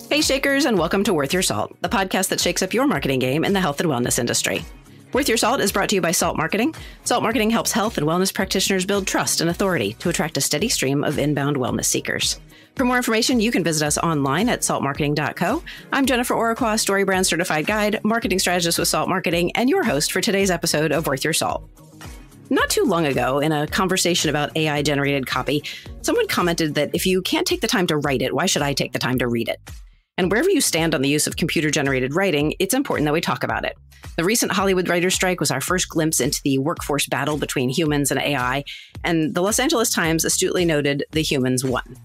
Hey Shakers, and welcome to Worth Your Salt, the podcast that shakes up your marketing game in the health and wellness industry. Worth Your Salt is brought to you by Salt Marketing. Salt Marketing helps health and wellness practitioners build trust and authority to attract a steady stream of inbound wellness seekers. For more information, you can visit us online at saltmarketing.co. I'm Jennifer Oraquah, StoryBrand Certified Guide, Marketing Strategist with Salt Marketing, and your host for today's episode of Worth Your Salt. Not too long ago, in a conversation about AI-generated copy, someone commented that if you can't take the time to write it, why should I take the time to read it? And wherever you stand on the use of computer-generated writing, it's important that we talk about it. The recent Hollywood writers' strike was our first glimpse into the workforce battle between humans and AI, and the Los Angeles Times astutely noted the humans won.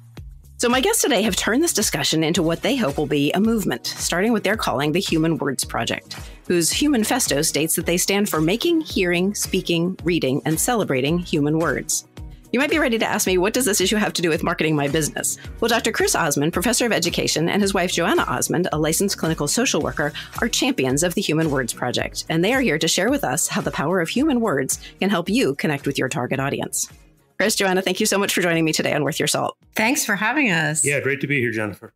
So my guests today have turned this discussion into what they hope will be a movement, starting with their calling the Human Words Project, whose Human Festo states that they stand for making, hearing, speaking, reading, and celebrating human words. You might be ready to ask me, what does this issue have to do with marketing my business? Well, Dr. Chris Osmond, professor of education, and his wife, Joanna Osmond, a licensed clinical social worker, are champions of the Human Words Project, and they are here to share with us how the power of human words can help you connect with your target audience. Chris, Joanna, thank you so much for joining me today on Worth Your Salt. Thanks for having us. Yeah, great to be here, Jennifer.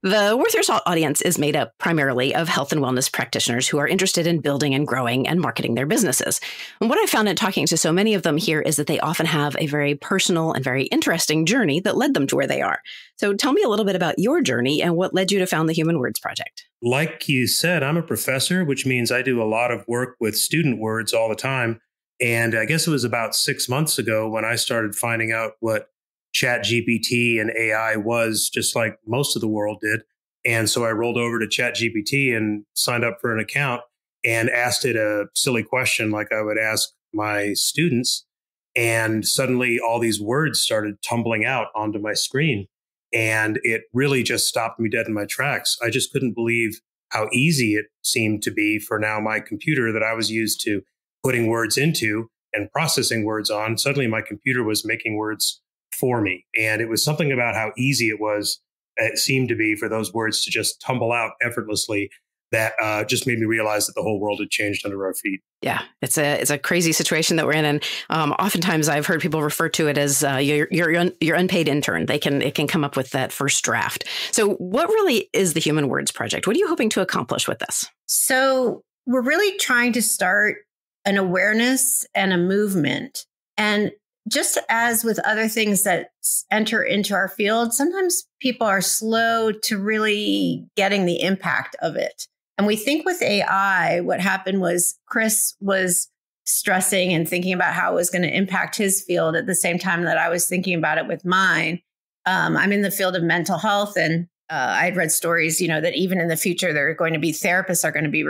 The Worth Your Salt audience is made up primarily of health and wellness practitioners who are interested in building and growing and marketing their businesses. And what I found in talking to so many of them here is that they often have a very personal and very interesting journey that led them to where they are. So tell me a little bit about your journey and what led you to found the Human Words Project. Like you said, I'm a professor, which means I do a lot of work with student words all the time. And I guess it was about 6 months ago when I started finding out what ChatGPT and AI was, just like most of the world did. And so I rolled over to ChatGPT and signed up for an account and asked it a silly question like I would ask my students. And suddenly all these words started tumbling out onto my screen. And it really just stopped me dead in my tracks. I just couldn't believe how easy it seemed to be for now my computer that I was used to putting words into and processing words on. Suddenly my computer was making words for me. And it was something about how easy it seemed to be for those words to just tumble out effortlessly that just made me realize that the whole world had changed under our feet. Yeah, it's a crazy situation that we're in. And oftentimes I've heard people refer to it as your unpaid intern. It can come up with that first draft. So what really is the Human Words Project? What are you hoping to accomplish with this? So we're really trying to start an awareness and a movement. And just as with other things that enter into our field, sometimes people are slow to really getting the impact of it. And we think with AI, what happened was Chris was stressing and thinking about how it was going to impact his field at the same time that I was thinking about it with mine. I'm in the field of mental health, and I had read stories, that even in the future, therapists are going to be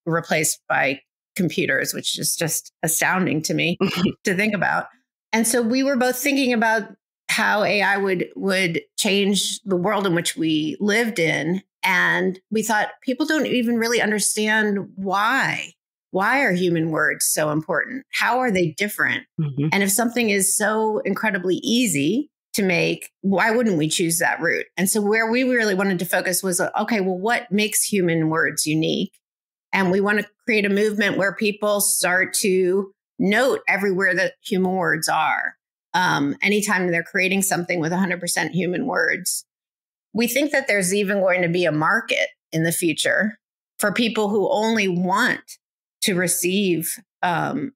replaced by computers, which is just astounding to me to think about. And so we were both thinking about how AI would change the world in which we lived in. And we thought people don't even really understand why. Why are human words so important? How are they different? Mm-hmm. And if something is so incredibly easy to make, why wouldn't we choose that route? And so where we really wanted to focus was, okay, well, what makes human words unique? And we want to create a movement where people start to note everywhere that human words are. Anytime they're creating something with 100% human words. We think that there's even going to be a market in the future for people who only want to receive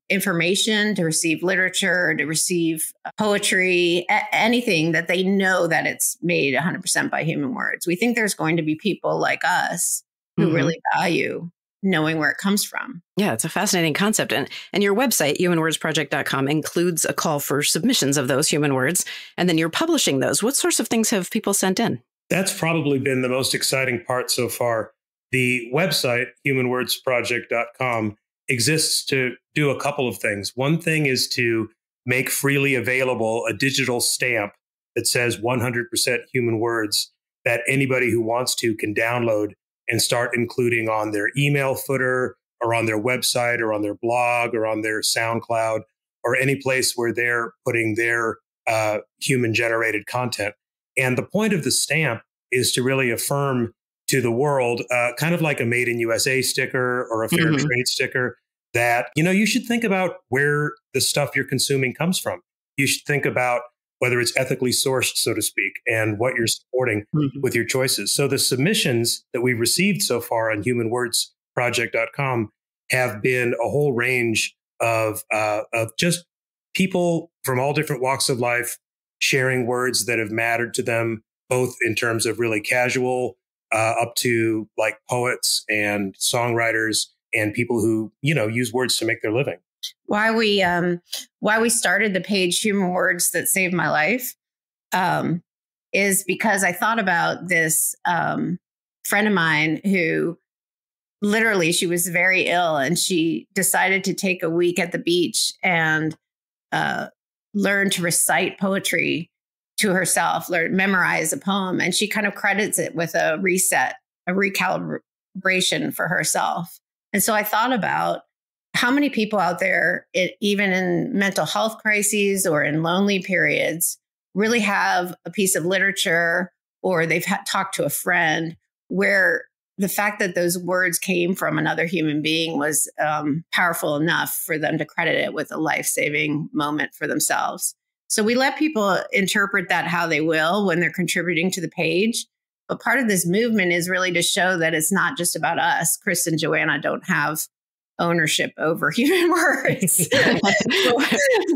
information, to receive literature, to receive poetry, anything that they know that it's made 100% by human words. We think there's going to be people like us who really value knowing where it comes from. Yeah, it's a fascinating concept. And your website, humanwordsproject.com, includes a call for submissions of those human words. And then you're publishing those. What sorts of things have people sent in? That's probably been the most exciting part so far. The website, humanwordsproject.com, exists to do a couple of things. One thing is to make freely available a digital stamp that says 100% human words that anybody who wants to can download and start including on their email footer or on their website or on their blog or on their SoundCloud or any place where they're putting their human generated content. And the point of the stamp is to really affirm to the world, kind of like a Made in USA sticker or a fair trade sticker, that, you should think about where the stuff you're consuming comes from. You should think about whether it's ethically sourced, so to speak, and what you're supporting with your choices. So the submissions that we've received so far on humanwordsproject.com have been a whole range of just people from all different walks of life sharing words that have mattered to them, both in terms of really casual up to like poets and songwriters and people who, use words to make their living. Why we started the page Human Words That Saved My Life is because I thought about this friend of mine who literally, she was very ill and she decided to take a week at the beach and learn to recite poetry to herself, memorize a poem. And she kind of credits it with a reset, a recalibration for herself. And so I thought about how many people out there, even in mental health crises or in lonely periods, really have a piece of literature or they've talked to a friend where the fact that those words came from another human being was powerful enough for them to credit it with a life-saving moment for themselves. So we let people interpret that how they will when they're contributing to the page. But part of this movement is really to show that it's not just about us. Chris and Joanna don't have ownership over human words.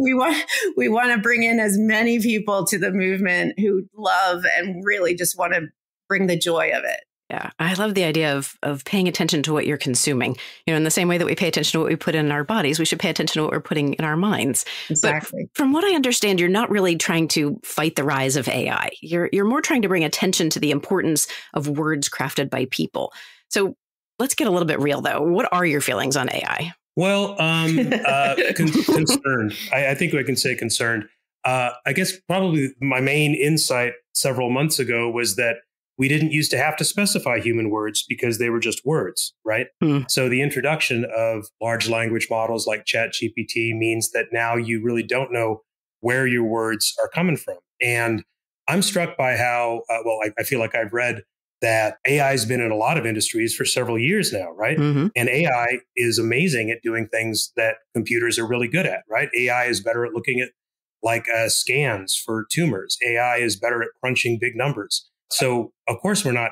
we want to bring in as many people to the movement who love and really just want to bring the joy of it. Yeah, I love the idea of paying attention to what you're consuming. In the same way that we pay attention to what we put in our bodies, we should pay attention to what we're putting in our minds. Exactly. But from what I understand, you're not really trying to fight the rise of AI. You're more trying to bring attention to the importance of words crafted by people. So let's get a little bit real, though. What are your feelings on AI? Well, concerned. I think I can say concerned. I guess probably my main insight several months ago was that we didn't used to have to specify human words because they were just words, right? So the introduction of large language models like ChatGPT means that now you really don't know where your words are coming from. And I'm struck by how, I feel like I've read that AI has been in a lot of industries for several years now, right? And AI is amazing at doing things that computers are really good at, right? AI is better at looking at scans for tumors. AI is better at crunching big numbers. So, of course, we're not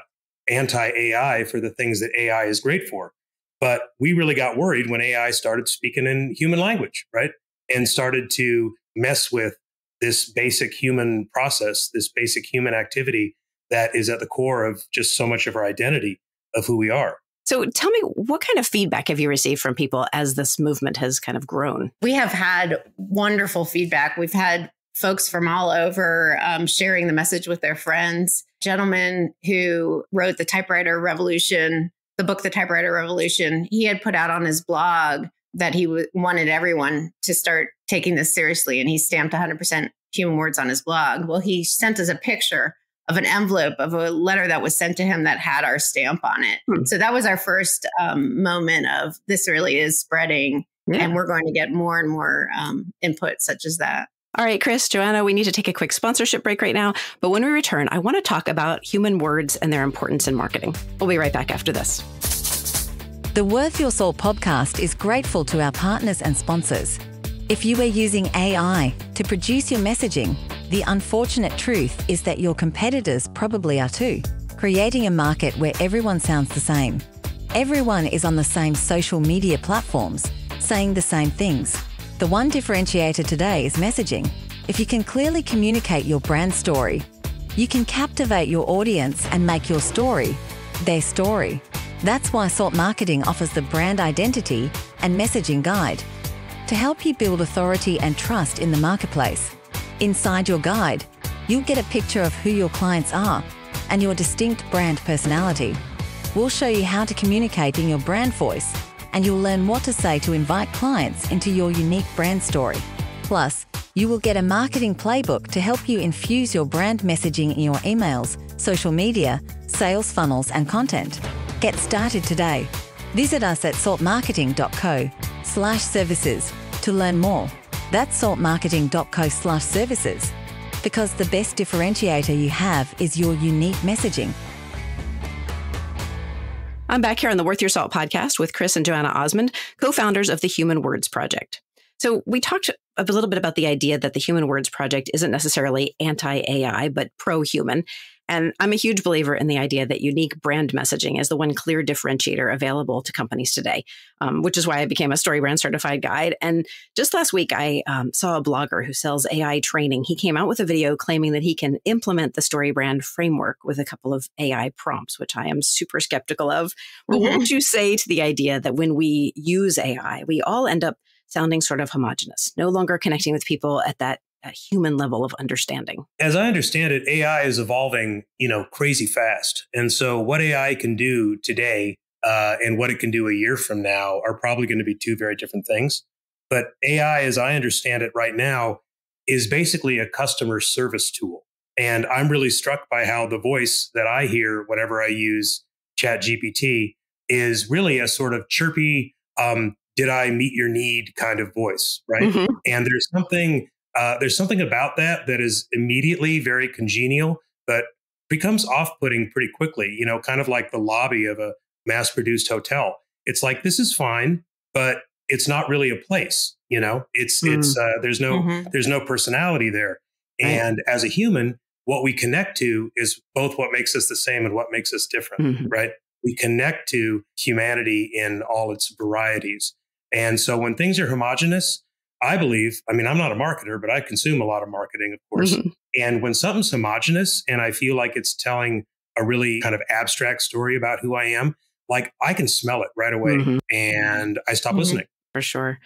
anti-AI for the things that AI is great for. But we really got worried when AI started speaking in human language, right? And started to mess with this basic human process, this basic human activity that is at the core of just so much of our identity of who we are. So tell me, what kind of feedback have you received from people as this movement has kind of grown? We have had wonderful feedback. We've had folks from all over sharing the message with their friends. Gentleman who wrote The Typewriter Revolution, the book, The Typewriter Revolution, he had put out on his blog that he wanted everyone to start taking this seriously. And he stamped 100% human words on his blog. Well, he sent us a picture of an envelope of a letter that was sent to him that had our stamp on it. So that was our first moment of this really is spreading. Yeah. And we're going to get more and more input such as that. All right, Chris, Joanna, we need to take a quick sponsorship break right now. But when we return, I want to talk about human words and their importance in marketing. We'll be right back after this. The Worth Your Salt podcast is grateful to our partners and sponsors. If you are using AI to produce your messaging, the unfortunate truth is that your competitors probably are too, creating a market where everyone sounds the same. Everyone is on the same social media platforms, saying the same things. The one differentiator today is messaging. If you can clearly communicate your brand story, you can captivate your audience and make your story their story. That's why Salt Marketing offers the brand identity and messaging guide to help you build authority and trust in the marketplace. Inside your guide, you'll get a picture of who your clients are and your distinct brand personality. We'll show you how to communicate in your brand voice, and you'll learn what to say to invite clients into your unique brand story. Plus, you will get a marketing playbook to help you infuse your brand messaging in your emails, social media, sales funnels, and content. Get started today. Visit us at saltmarketing.co/services to learn more. That's saltmarketing.co/services, because the best differentiator you have is your unique messaging. I'm back here on the Worth Your Salt podcast with Chris and Joanna Osmond, co-founders of the Human Words Project. So we talked a little bit about the idea that the Human Words Project isn't necessarily anti-AI, but pro-human. And I'm a huge believer in the idea that unique brand messaging is the one clear differentiator available to companies today, which is why I became a StoryBrand certified guide. And just last week, I saw a blogger who sells AI training. He came out with a video claiming that he can implement the StoryBrand framework with a couple of AI prompts, which I am super skeptical of. But what would you say to the idea that when we use AI, we all end up sounding sort of homogenous, no longer connecting with people at that human level of understanding? As I understand it, AI is evolving, crazy fast. And so what AI can do today and what it can do a year from now are probably going to be two very different things. But AI, as I understand it right now, is basically a customer service tool. And I'm really struck by how the voice that I hear whenever I use ChatGPT is really a sort of chirpy, did I meet your need kind of voice, right? And there's something about that is immediately very congenial, but becomes off-putting pretty quickly, kind of like the lobby of a mass-produced hotel. It's like, this is fine, but it's not really a place, there's no personality there. And as a human, what we connect to is both what makes us the same and what makes us different, right? We connect to humanity in all its varieties. And so when things are homogenous, I believe, I'm not a marketer, but I consume a lot of marketing, of course. And when something's homogenous and I feel like it's telling a really kind of abstract story about who I am, like I can smell it right away and I stop listening. For sure.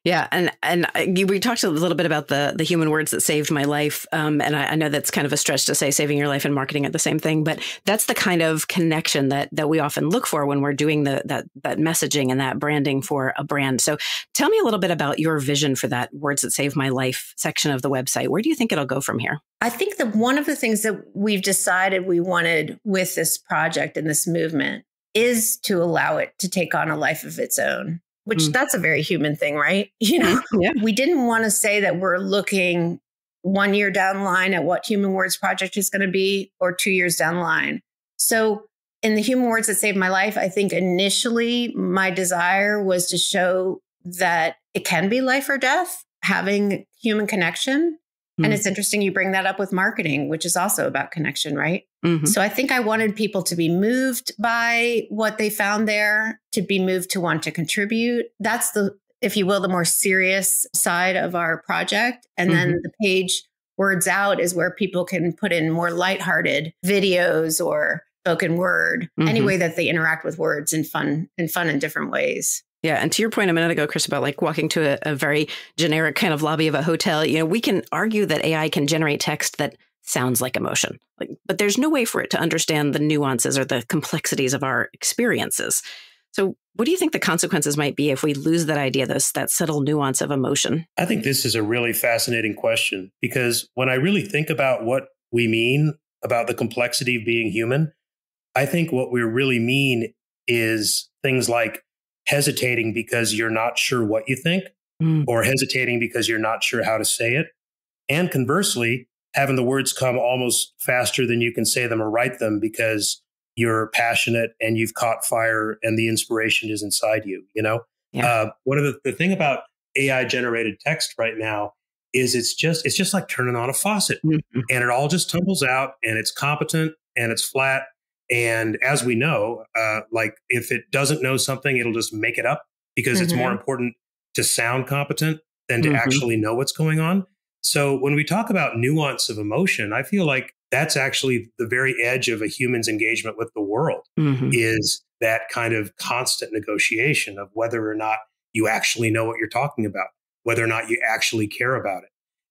Yeah. And we talked a little bit about the human words that saved my life. And I know that's kind of a stretch to say saving your life and marketing are the same thing, but that's the kind of connection that we often look for when we're doing that messaging and that branding for a brand. So tell me a little bit about your vision for that words that saved my life section of the website. Where do you think it'll go from here? I think that one of the things that we've decided we wanted with this project and this movement is to allow it to take on a life of its own. Which that's a very human thing, right? We didn't want to say that we're looking 1 year down the line at what Human Words Project is going to be or 2 years down the line. So in the Human Words that saved my life, I think initially my desire was to show that it can be life or death, having human connection. And it's interesting you bring that up with marketing, which is also about connection, right? So I think I wanted people to be moved by what they found there, to be moved to want to contribute. That's the, if you will, the more serious side of our project. And then the page Words Out is where people can put in more lighthearted videos or spoken word, any way that they interact with words in fun and different ways. Yeah. And to your point a minute ago, Chris, about like walking to a very generic kind of lobby of a hotel, we can argue that AI can generate text that sounds like emotion, but there's no way for it to understand the nuances or the complexities of our experiences. So what do you think the consequences might be if we lose that idea, that subtle nuance of emotion? I think this is a really fascinating question, because when I really think about what we mean about the complexity of being human, I think what we really mean is things like hesitating because you're not sure what you think, or hesitating because you're not sure how to say it. And conversely, having the words come almost faster than you can say them or write them because you're passionate and you've caught fire and the inspiration is inside you, One of the thing about AI generated text right now is it's just like turning on a faucet and it all just tumbles out and it's competent and it's flat. And as we know, like if it doesn't know something, it'll just make it up because it's more important to sound competent than to actually know what's going on. So when we talk about nuance of emotion, I feel like that's actually the very edge of a human's engagement with the world, is that kind of constant negotiation of whether or not you actually know what you're talking about, whether or not you actually care about it.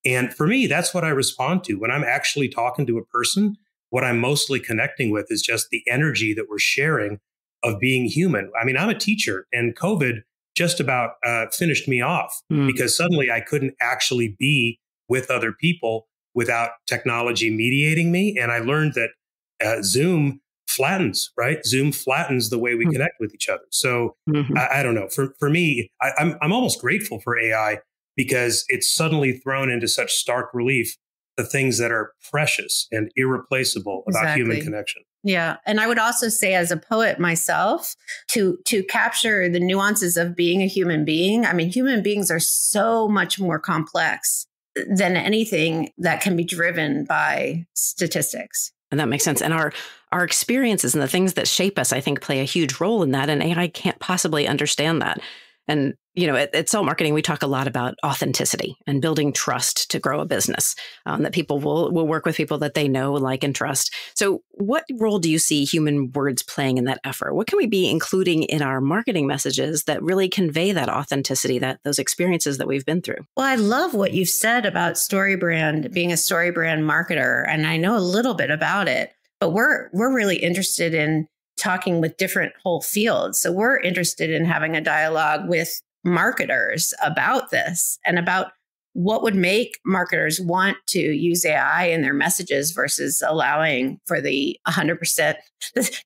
And for me, that's what I respond to. When I'm actually talking to a person, what I'm mostly connecting with is just the energy that we're sharing of being human. I'm a teacher, and COVID just about finished me off because suddenly I couldn't actually be with other people without technology mediating me. And I learned that Zoom flattens, right? Zoom flattens the way we connect with each other. So I don't know. For me, I'm almost grateful for AI because it's suddenly thrown into such stark relief the things that are precious and irreplaceable about human connection. Yeah. And I would also say, as a poet myself, to capture the nuances of being a human being. I mean, human beings are so much more complex than anything that can be driven by statistics. And that makes sense. And our experiences and the things that shape us, I think, play a huge role in that. And AI can't possibly understand that. And, at Salt Marketing, we talk a lot about authenticity and building trust to grow a business, that people will work with people that they know, like, and trust. So what role do you see human words playing in that effort? What can we be including in our marketing messages that really convey that authenticity, those experiences that we've been through? Well, I love what you've said about StoryBrand, being a StoryBrand marketer. And I know a little bit about it, but we're really interested in talking with different whole fields. So we're interested in having a dialogue with marketers about this and about what would make marketers want to use AI in their messages versus allowing for the 100%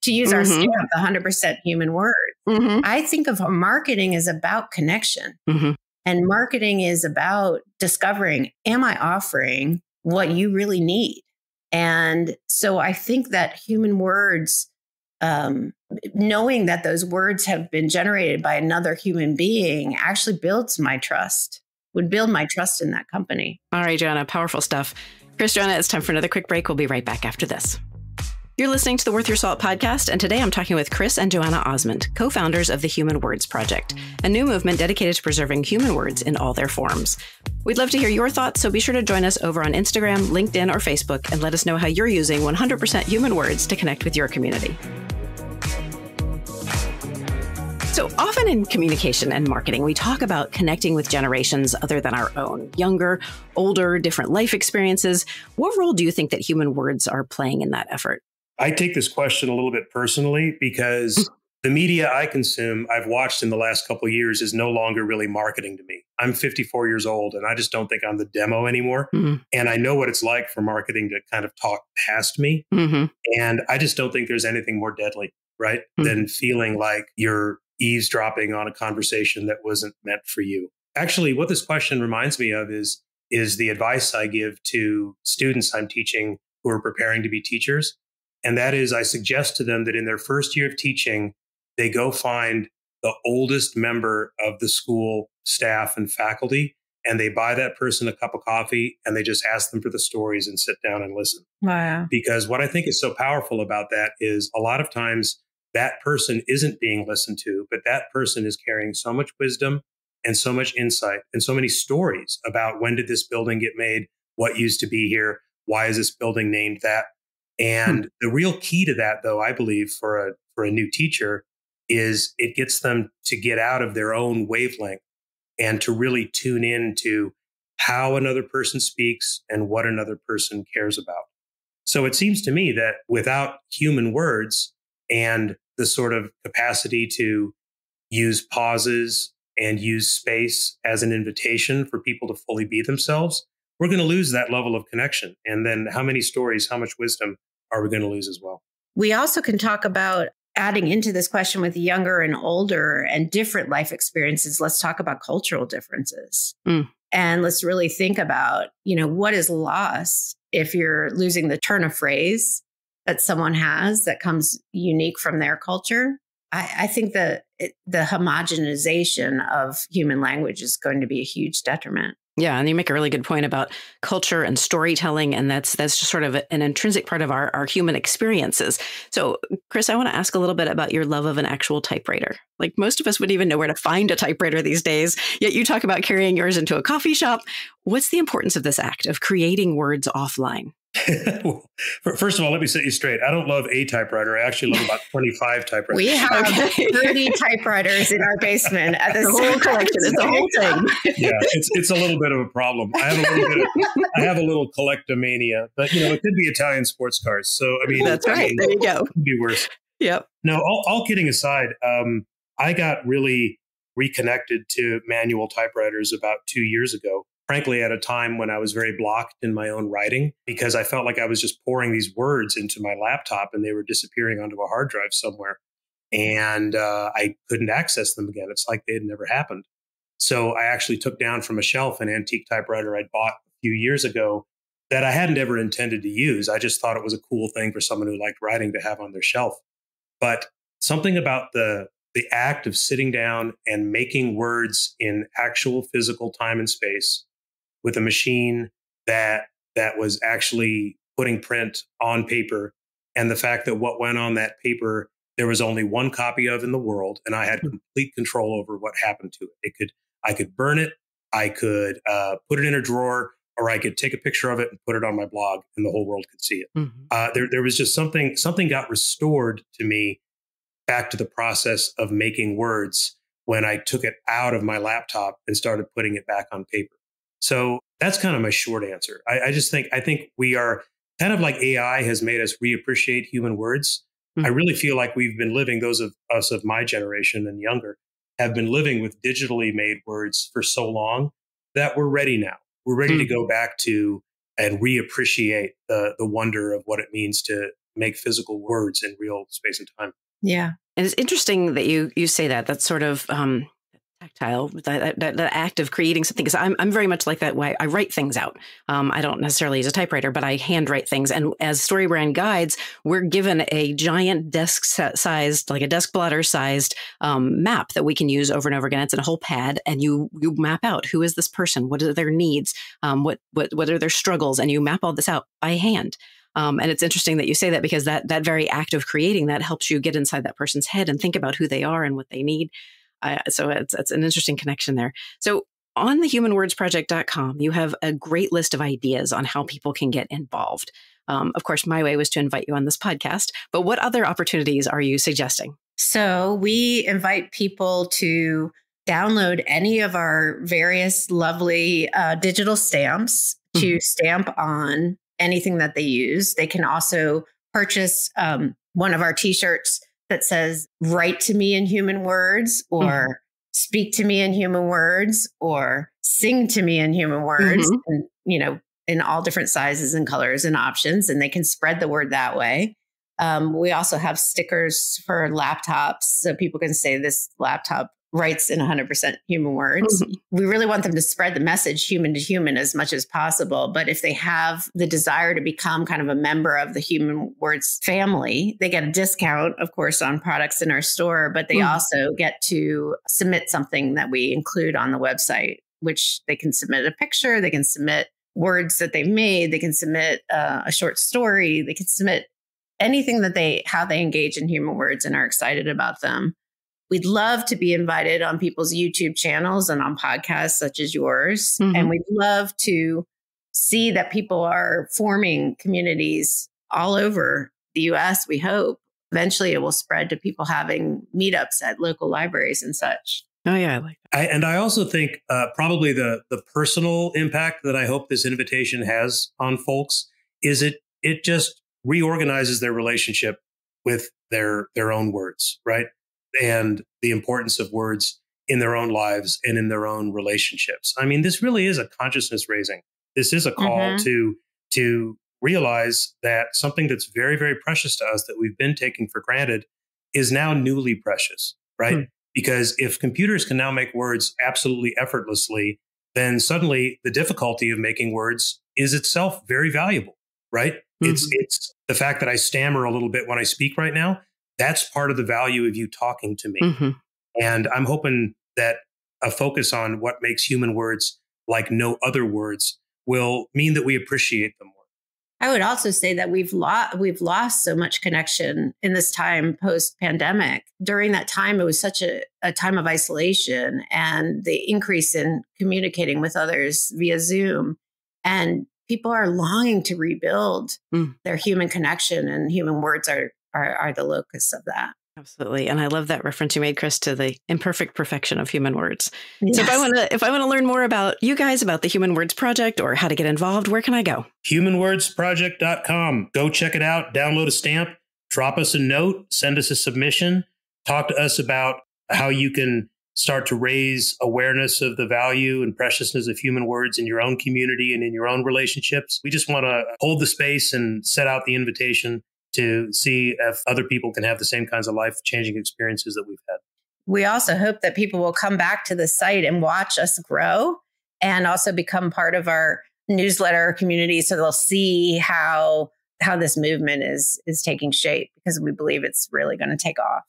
to use our stamp, the 100% human word. I think of marketing as about connection, and marketing is about discovering, am I offering what you really need? And so I think that human words, knowing that those words have been generated by another human being, actually would build my trust in that company. All right, Joanna, powerful stuff. Chris, Joanna, it's time for another quick break. We'll be right back after this. You're listening to the Worth Your Salt podcast, and today I'm talking with Chris and Joanna Osmond, co-founders of the Human Words Project, a new movement dedicated to preserving human words in all their forms. We'd love to hear your thoughts, so be sure to join us over on Instagram, LinkedIn, or Facebook, and let us know how you're using 100% human words to connect with your community. So often in communication and marketing, we talk about connecting with generations other than our own, younger, older, different life experiences. What role do you think that human words are playing in that effort? I take this question a little bit personally because the media I consume, I've watched in the last couple of years, is no longer really marketing to me. I'm 54 years old and I just don't think I'm the demo anymore. And I know what it's like for marketing to kind of talk past me. And I just don't think there's anything more deadly, right, than feeling like you're eavesdropping on a conversation that wasn't meant for you. Actually, what this question reminds me of is the advice I give to students I'm teaching who are preparing to be teachers. And that is, I suggest to them that in their first year of teaching, they go find the oldest member of the school staff and faculty, and they buy that person a cup of coffee and they just ask them for the stories and sit down and listen. Wow. Because what I think is so powerful about that is a lot of times that person isn't being listened to, but that person is carrying so much wisdom and so much insight and so many stories about when did this building get made, what used to be here, why is this building named that? And the real key to that, though, I believe for a new teacher is it gets them to get out of their own wavelength and to really tune in to how another person speaks and what another person cares about. So it seems to me that without human words and the sort of capacity to use pauses and use space as an invitation for people to fully be themselves, we're going to lose that level of connection. And then how many stories, how much wisdom are we going to lose as well? We also can talk about adding into this question with younger and older and different life experiences. Let's talk about cultural differences. And let's really think about, what is lost if you're losing the turn of phrase that someone has that comes unique from their culture. I think that the homogenization of human language is going to be a huge detriment. Yeah, and you make a really good point about culture and storytelling, and that's just sort of an intrinsic part of our human experiences. So, Chris, I want to ask a little bit about your love of an actual typewriter. Like most of us wouldn't even know where to find a typewriter these days, yet you talk about carrying yours into a coffee shop. What's the importance of this act of creating words offline? First of all, let me set you straight. I don't love a typewriter. I actually love about 25 typewriters. We have 30 typewriters in our basement at the whole collection. It's a whole thing. Yeah, it's a little bit of a problem. I have a little collectomania, but it could be Italian sports cars. So I mean, that's right. There you go. It could be worse. Yep. No, all kidding aside, I got really reconnected to manual typewriters about 2 years ago. Frankly, at a time when I was very blocked in my own writing, because I felt like I was just pouring these words into my laptop and they were disappearing onto a hard drive somewhere. And I couldn't access them again. It's like they had never happened. So I actually took down from a shelf an antique typewriter I'd bought a few years ago that I hadn't ever intended to use. I just thought it was a cool thing for someone who liked writing to have on their shelf. But something about the act of sitting down and making words in actual physical time and space with a machine that was actually putting print on paper, and the fact that what went on that paper there was only one copy of in the world, and I had complete control over what happened to it. I could burn it, I could put it in a drawer, or I could take a picture of it and put it on my blog, and the whole world could see it. There was just something got restored to me back to the process of making words when I took it out of my laptop and started putting it back on paper. So that's kind of my short answer. I think we are kind of like AI has made us reappreciate human words. I really feel like we've been living, those of us of my generation and younger, have been living with digitally made words for so long that we're ready now. We're ready to go back to and reappreciate the wonder of what it means to make physical words in real space and time. Yeah. And it's interesting that you say that. That's sort of tactile, the act of creating something. Because I'm very much like that way. I write things out. I don't necessarily use a typewriter, but I handwrite things. And as StoryBrand guides, we're given a giant desk-sized, like a desk blotter-sized map that we can use over and over again. It's in a whole pad, and you map out who is this person, what are their needs, what are their struggles, and you map all this out by hand. And it's interesting that you say that, because that very act of creating that helps you get inside that person's head and think about who they are and what they need. So it's an interesting connection there. So on the humanwordsproject.com, you have a great list of ideas on how people can get involved. Of course, my way was to invite you on this podcast, but what other opportunities are you suggesting? So we invite people to download any of our various lovely digital stamps to stamp on anything that they use. They can also purchase one of our t-shirts that says, write to me in human words, or speak to me in human words, or sing to me in human words, and, in all different sizes and colors and options, and they can spread the word that way. We also have stickers for laptops, so people can say this laptop writes in 100% human words. We really want them to spread the message human to human as much as possible. But if they have the desire to become kind of a member of the Human Words family, they get a discount, of course, on products in our store, but they also get to submit something that we include on the website, which they can submit a picture, they can submit words that they've made, they can submit a short story, they can submit anything that how they engage in human words and are excited about them. We'd love to be invited on people's YouTube channels and on podcasts such as yours. And we'd love to see that people are forming communities all over the US, we hope. Eventually it will spread to people having meetups at local libraries and such. Oh, yeah, I like that. And I also think probably the personal impact that I hope this invitation has on folks is it just reorganizes their relationship with their own words, right? And the importance of words in their own lives and in their own relationships. I mean, this really is a consciousness raising. This is a call to realize that something that's very, very precious to us that we've been taking for granted is now newly precious, right? Because if computers can now make words absolutely effortlessly, then suddenly the difficulty of making words is itself very valuable, right? It's the fact that I stammer a little bit when I speak right now. That's part of the value of you talking to me. And I'm hoping that a focus on what makes human words like no other words will mean that we appreciate them more. I would also say that we've lost so much connection in this time post-pandemic. During that time, it was such a time of isolation and the increase in communicating with others via Zoom. And people are longing to rebuild their human connection, and human words are the locus of that. Absolutely. And I love that reference you made, Chris, to the imperfect perfection of human words. Yes. So if I want to learn more about you guys, about the Human Words Project, or how to get involved, where can I go? Humanwordsproject.com. Go check it out. Download a stamp. Drop us a note. Send us a submission. Talk to us about how you can start to raise awareness of the value and preciousness of human words in your own community and in your own relationships. We just want to hold the space and set out the invitation to see if other people can have the same kinds of life-changing experiences that we've had. We also hope that people will come back to the site and watch us grow, and also become part of our newsletter community so they'll see how this movement is taking shape, because we believe it's really going to take off.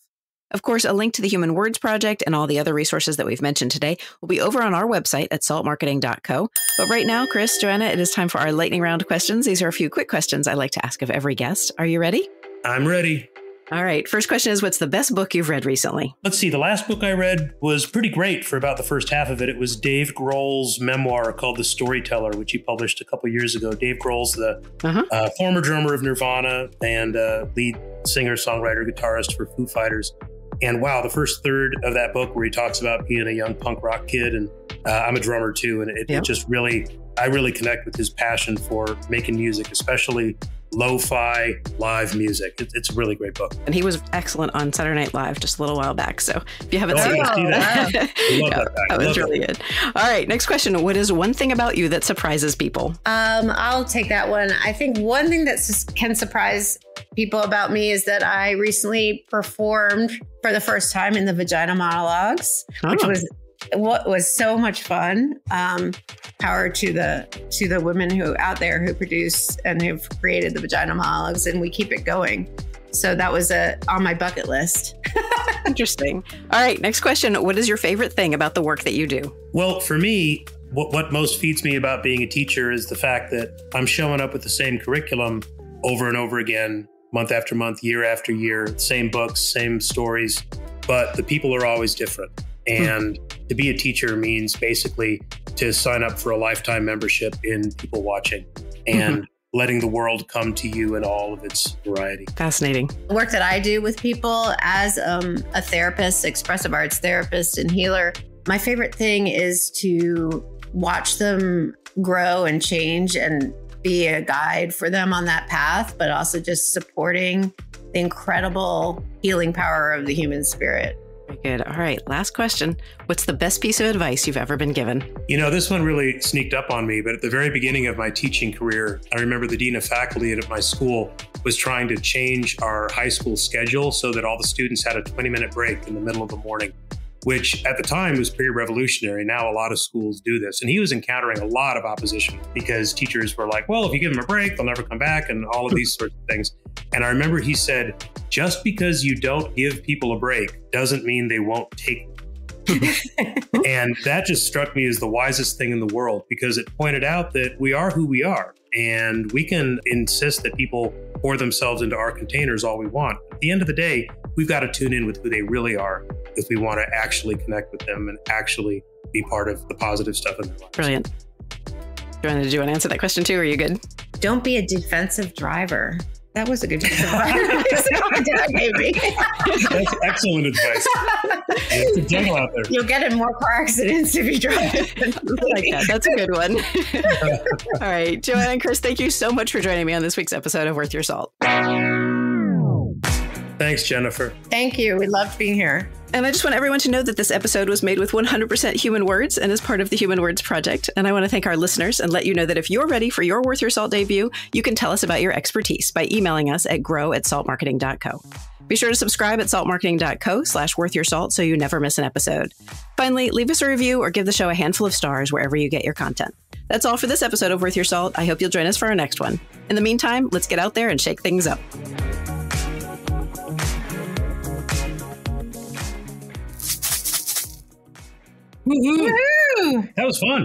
Of course, a link to the Human Words Project and all the other resources that we've mentioned today will be over on our website at saltmarketing.co. But right now, Chris, Joanna, it is time for our lightning round questions. These are a few quick questions I like to ask of every guest. Are you ready? I'm ready. All right. First question is, what's the best book you've read recently? Let's see. The last book I read was pretty great for about the first half of it. It was Dave Grohl's memoir called The Storyteller, which he published a couple years ago. Dave Grohl's the former drummer of Nirvana and lead singer, songwriter, guitarist for Foo Fighters. And wow, the first third of that book where he talks about being a young punk rock kid, and I'm a drummer too, and it just really, I really connect with his passion for making music, especially lo-fi live music. It's a really great book. And he was excellent on Saturday Night Live just a little while back. So if you haven't seen that was really good. All right, next question. What is one thing about you that surprises people? I'll take that one. I think one thing that can surprise people about me is that I recently performed for the first time in the Vagina Monologues, which was so much fun. Power to the women who out there who produce and who've created the Vagina Monologues, and we keep it going. So that was on my bucket list. Interesting. All right, next question. What is your favorite thing about the work that you do? Well, for me, what most feeds me about being a teacher is the fact that I'm showing up with the same curriculum over and over again, month after month, year after year, same books, same stories, but the people are always different. And to be a teacher means basically to sign up for a lifetime membership in People Watching and letting the world come to you in all of its variety. Fascinating. The work that I do with people as a therapist, expressive arts therapist and healer, my favorite thing is to watch them grow and change and be a guide for them on that path, but also just supporting the incredible healing power of the human spirit. Very good. All right. Last question. What's the best piece of advice you've ever been given? You know, this one really sneaked up on me, but at the very beginning of my teaching career, I remember the dean of faculty at my school was trying to change our high school schedule so that all the students had a 20-minute break in the middle of the morning, which at the time was pretty revolutionary. Now a lot of schools do this. And he was encountering a lot of opposition because teachers were like, well, if you give them a break, they'll never come back, and all of these sorts of things. And I remember he said, just because you don't give people a break doesn't mean they won't take them. And that just struck me as the wisest thing in the world, because it pointed out that we are who we are, and we can insist that people pour themselves into our containers all we want. At the end of the day, we've got to tune in with who they really are if we want to actually connect with them and actually be part of the positive stuff in their lives. Brilliant. Joanna, did you want to answer that question too? Are you good? Don't be a defensive driver. That was a good piece of advice my dad gave me. That's excellent advice. It's a jungle out there. You'll get in more car accidents if you drive. I like that. That's a good one. All right. Joanna and Chris, thank you so much for joining me on this week's episode of Worth Your Salt. Thanks, Jennifer. Thank you. We loved being here. And I just want everyone to know that this episode was made with 100% human words and is part of the Human Words Project. And I want to thank our listeners and let you know that if you're ready for your Worth Your Salt debut, you can tell us about your expertise by emailing us at grow@saltmarketing.co. Be sure to subscribe at saltmarketing.co/worthyoursalt so you never miss an episode. Finally, leave us a review or give the show a handful of stars wherever you get your content. That's all for this episode of Worth Your Salt. I hope you'll join us for our next one. In the meantime, let's get out there and shake things up. Woo-hoo. That was fun.